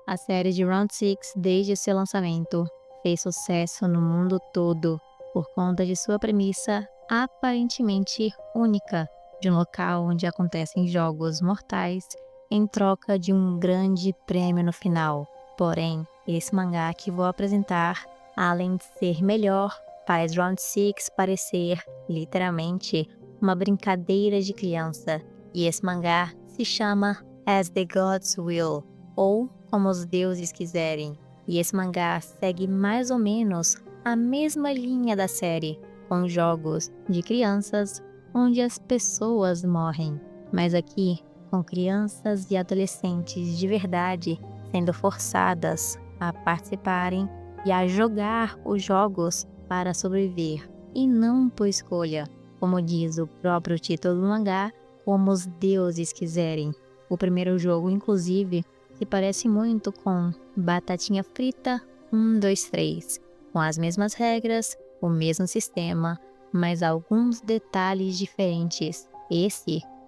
A série de Round Six, desde seu lançamento, fez sucesso no mundo todo por conta de sua premissa aparentemente única, de um local onde acontecem jogos mortais em troca de um grande prêmio no final. Porém, esse mangá que vou apresentar, além de ser melhor, faz Round Six parecer, literalmente, uma brincadeira de criança. E esse mangá se chama As the Gods Will, ou Como os Deuses Quiserem. E esse mangá segue mais ou menos a mesma linha da série, com jogos de crianças onde as pessoas morrem. Mas aqui, com crianças e adolescentes de verdade sendo forçadas a participarem e a jogar os jogos para sobreviver, e não por escolha, como diz o próprio título do mangá, como os deuses quiserem. O primeiro jogo, inclusive, se parece muito com Batatinha Frita 1, 2, 3, com as mesmas regras, o mesmo sistema, mas alguns detalhes diferentes.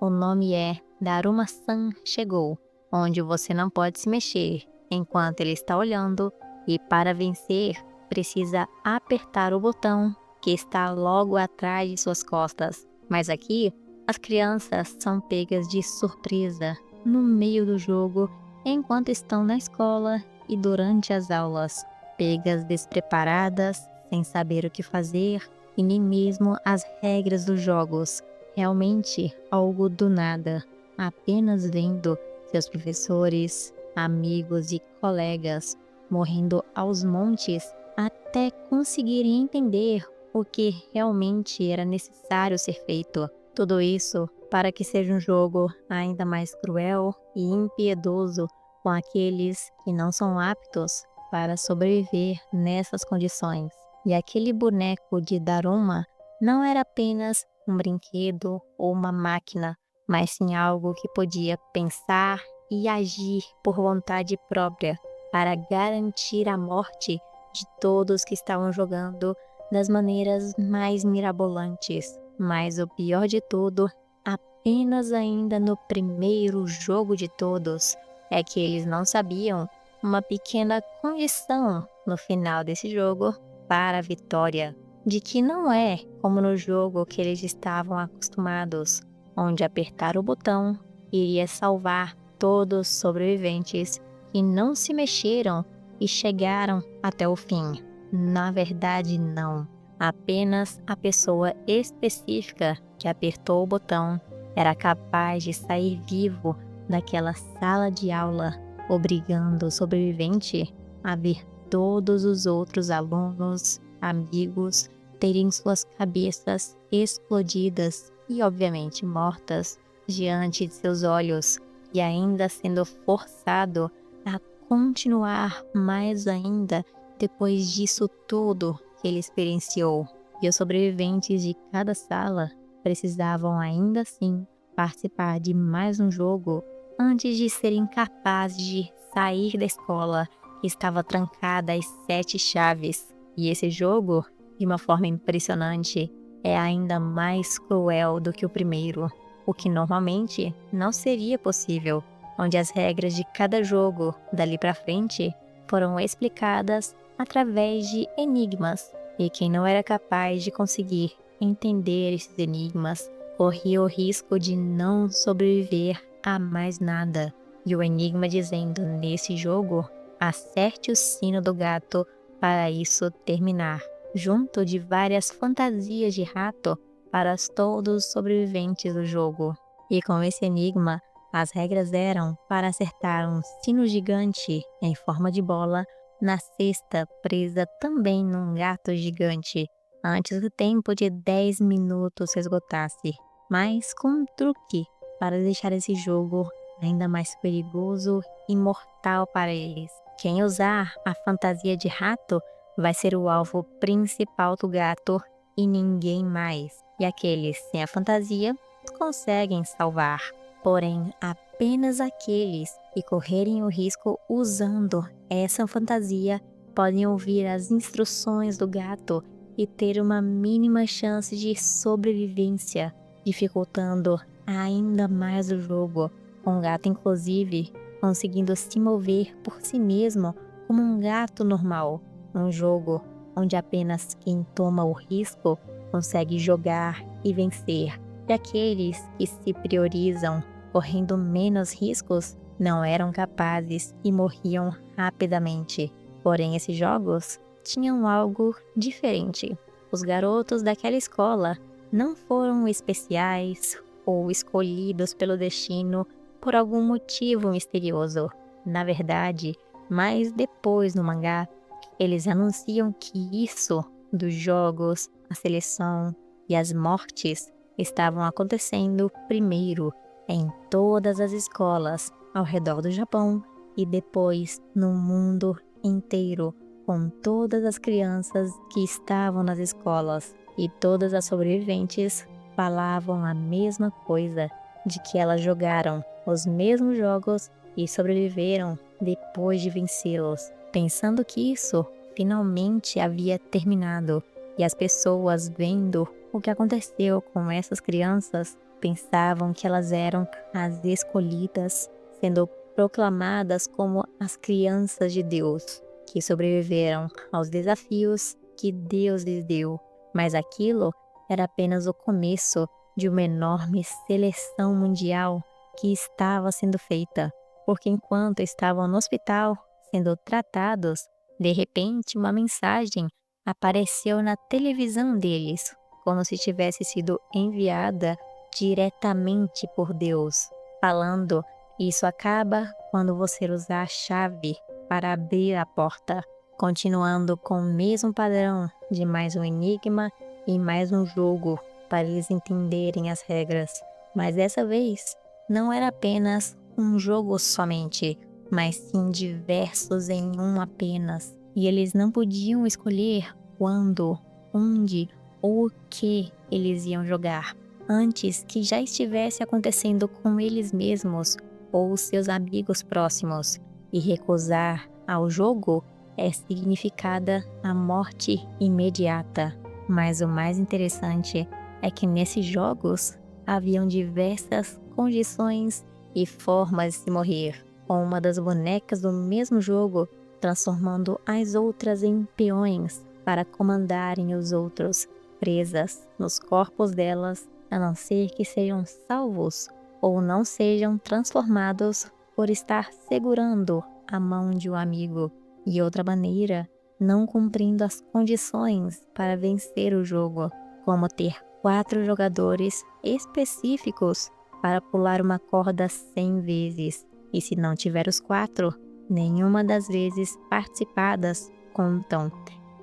O nome é Daruma-san Chegou, onde você não pode se mexer enquanto ele está olhando, e para vencer, precisa apertar o botão que está logo atrás de suas costas. Mas aqui, as crianças são pegas de surpresa no meio do jogo enquanto estão na escola e durante as aulas, pegas despreparadas, sem saber o que fazer e nem mesmo as regras dos jogos. Realmente algo do nada, apenas vendo seus professores, amigos e colegas morrendo aos montes até conseguirem entender o que realmente era necessário ser feito. Tudo isso para que seja um jogo ainda mais cruel e impiedoso com aqueles que não são aptos para sobreviver nessas condições. E aquele boneco de Daruma não era apenas um brinquedo ou uma máquina, mas sim algo que podia pensar e agir por vontade própria para garantir a morte de todos que estavam jogando das maneiras mais mirabolantes. Mas o pior de tudo, apenas ainda no primeiro jogo de todos, é que eles não sabiam uma pequena condição no final desse jogo para a vitória, de que não é como no jogo que eles estavam acostumados, onde apertar o botão iria salvar todos os sobreviventes que não se mexeram e chegaram até o fim. Na verdade, não. Apenas a pessoa específica que apertou o botão era capaz de sair vivo daquela sala de aula, obrigando o sobrevivente a ver todos os outros alunos, amigos, terem suas cabeças explodidas e, obviamente, mortas diante de seus olhos, e ainda sendo forçado a continuar mais ainda depois disso tudo que ele experienciou. E os sobreviventes de cada sala precisavam ainda assim participar de mais um jogo antes de serem capazes de sair da escola que estava trancada às 7 chaves. E esse jogo, de uma forma impressionante, é ainda mais cruel do que o primeiro, o que normalmente não seria possível, onde as regras de cada jogo dali para frente foram explicadas através de enigmas, e quem não era capaz de conseguir entender esses enigmas corria o risco de não sobreviver a mais nada. E o enigma dizendo nesse jogo: acerte o sino do gato para isso terminar, junto de várias fantasias de rato para todos os sobreviventes do jogo. E com esse enigma, as regras eram para acertar um sino gigante em forma de bola na cesta presa também num gato gigante, antes do tempo de 10 minutos se esgotasse, mas com um truque para deixar esse jogo ainda mais perigoso e mortal para eles. Quem usar a fantasia de rato vai ser o alvo principal do gato e ninguém mais. E aqueles sem a fantasia conseguem salvar. Porém, apenas aqueles que correrem o risco usando essa fantasia podem ouvir as instruções do gato e ter uma mínima chance de sobrevivência, dificultando ainda mais o jogo, com o gato inclusive conseguindo se mover por si mesmo como um gato normal. Um jogo onde apenas quem toma o risco consegue jogar e vencer. E aqueles que se priorizam, correndo menos riscos, não eram capazes e morriam rapidamente. Porém, esses jogos tinham algo diferente. Os garotos daquela escola não foram especiais ou escolhidos pelo destino por algum motivo misterioso. Na verdade, mas depois no mangá, eles anunciam que isso dos jogos, a seleção e as mortes estavam acontecendo primeiro em todas as escolas ao redor do Japão e depois no mundo inteiro, com todas as crianças que estavam nas escolas, e todas as sobreviventes falavam a mesma coisa, de que elas jogaram os mesmos jogos e sobreviveram depois de vencê-los, pensando que isso finalmente havia terminado. E as pessoas, vendo o que aconteceu com essas crianças, pensavam que elas eram as escolhidas, sendo proclamadas como as crianças de Deus, que sobreviveram aos desafios que Deus lhes deu. Mas aquilo era apenas o começo de uma enorme seleção mundial que estava sendo feita, porque enquanto estavam no hospital sendo tratados, de repente uma mensagem apareceu na televisão deles, como se tivesse sido enviada diretamente por Deus, falando: isso acaba quando você usar a chave para abrir a porta, continuando com o mesmo padrão de mais um enigma e mais um jogo para eles entenderem as regras. Mas dessa vez não era apenas um jogo somente, mas sim diversos em um apenas. E eles não podiam escolher quando, onde ou o que eles iam jogar, antes que já estivesse acontecendo com eles mesmos ou seus amigos próximos. E recusar ao jogo é significada a morte imediata. Mas o mais interessante é que nesses jogos haviam diversas condições e formas de se morrer, com uma das bonecas do mesmo jogo transformando as outras em peões para comandarem os outros, presas nos corpos delas, a não ser que sejam salvos ou não sejam transformados por estar segurando a mão de um amigo, e outra maneira, não cumprindo as condições para vencer o jogo, como ter 4 jogadores específicos para pular uma corda 100 vezes, e se não tiver os 4, nenhuma das vezes participadas contam,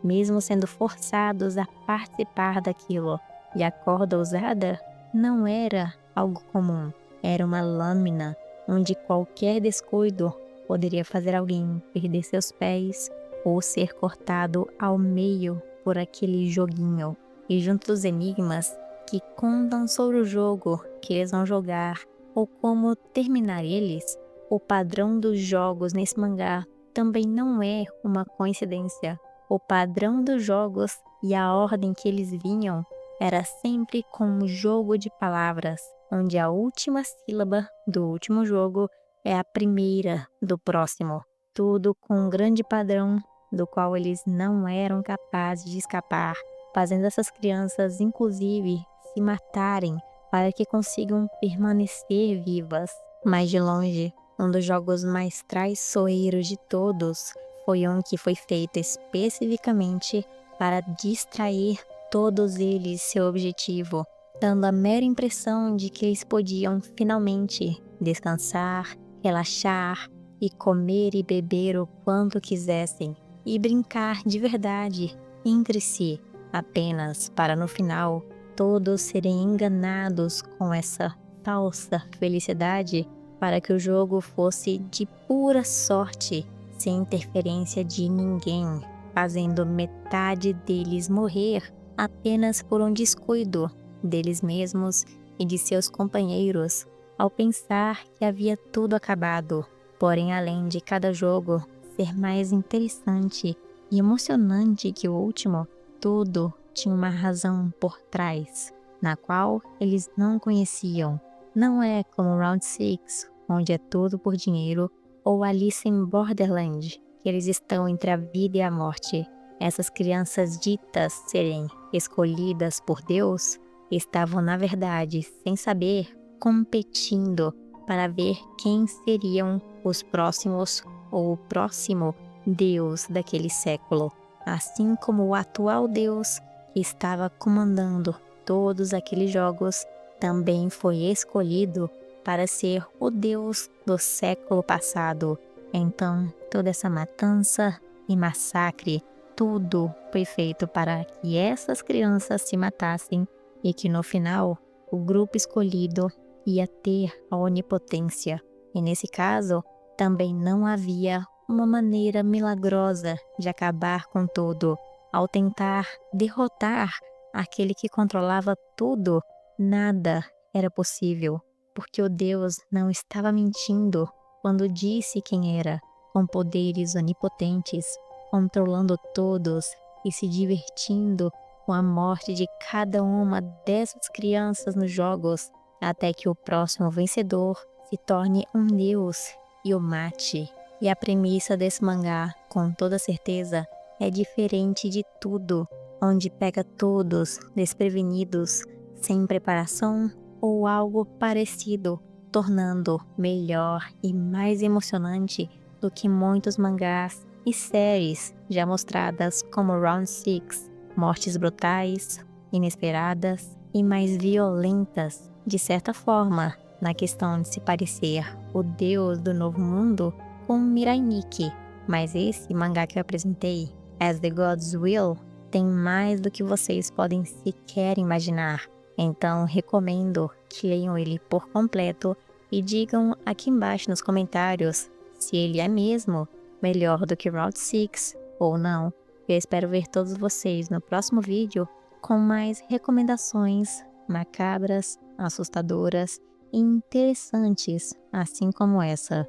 mesmo sendo forçados a participar daquilo. E a corda usada não era algo comum, era uma lâmina onde qualquer descuido poderia fazer alguém perder seus pés ou ser cortado ao meio por aquele joguinho. E junto dos enigmas que contam sobre o jogo que eles vão jogar ou como terminar eles, o padrão dos jogos nesse mangá também não é uma coincidência. O padrão dos jogos e a ordem que eles vinham era sempre com um jogo de palavras, onde a última sílaba do último jogo é a primeira do próximo. Tudo com um grande padrão do qual eles não eram capazes de escapar, fazendo essas crianças, inclusive, se matarem para que consigam permanecer vivas. Mas de longe, um dos jogos mais traiçoeiros de todos foi um que foi feito especificamente para distrair todos eles seu objetivo, dando a mera impressão de que eles podiam finalmente descansar, relaxar e comer e beber o quanto quisessem e brincar de verdade entre si, apenas para no final todos serem enganados com essa falsa felicidade, para que o jogo fosse de pura sorte, sem interferência de ninguém, fazendo metade deles morrer apenas por um descuido deles mesmos e de seus companheiros, ao pensar que havia tudo acabado. Porém, além de cada jogo ser mais interessante e emocionante que o último, tudo tinha uma razão por trás, na qual eles não conheciam. Não é como Round 6, onde é tudo por dinheiro, ou Alice em Borderland, que eles estão entre a vida e a morte. Essas crianças ditas serem escolhidas por Deus estavam, na verdade, sem saber, competindo para ver quem seriam os próximos ou o próximo Deus daquele século, assim como o atual Deus que estava comandando todos aqueles jogos também foi escolhido para ser o Deus do século passado. Então, toda essa matança e massacre, tudo foi feito para que essas crianças se matassem e que no final o grupo escolhido ia ter a onipotência. E nesse caso, também não havia uma maneira milagrosa de acabar com tudo. Ao tentar derrotar aquele que controlava tudo, nada era possível, porque o Deus não estava mentindo quando disse quem era, com poderes onipotentes, controlando todos e se divertindo com a morte de cada uma dessas crianças nos jogos, até que o próximo vencedor se torne um Deus e o mate. E a premissa desse mangá, com toda certeza, é diferente de tudo, onde pega todos desprevenidos, sem preparação ou algo parecido, tornando melhor e mais emocionante do que muitos mangás e séries já mostradas como Round 6, mortes brutais, inesperadas e mais violentas, de certa forma, na questão de se parecer o deus do novo mundo com Mirai Nikki. Mas esse mangá que eu apresentei, As the Gods Will, tem mais do que vocês podem sequer imaginar. Então recomendo que leiam ele por completo e digam aqui embaixo nos comentários se ele é mesmo melhor do que Round 6 ou não. Eu espero ver todos vocês no próximo vídeo com mais recomendações macabras, assustadoras e interessantes, assim como essa.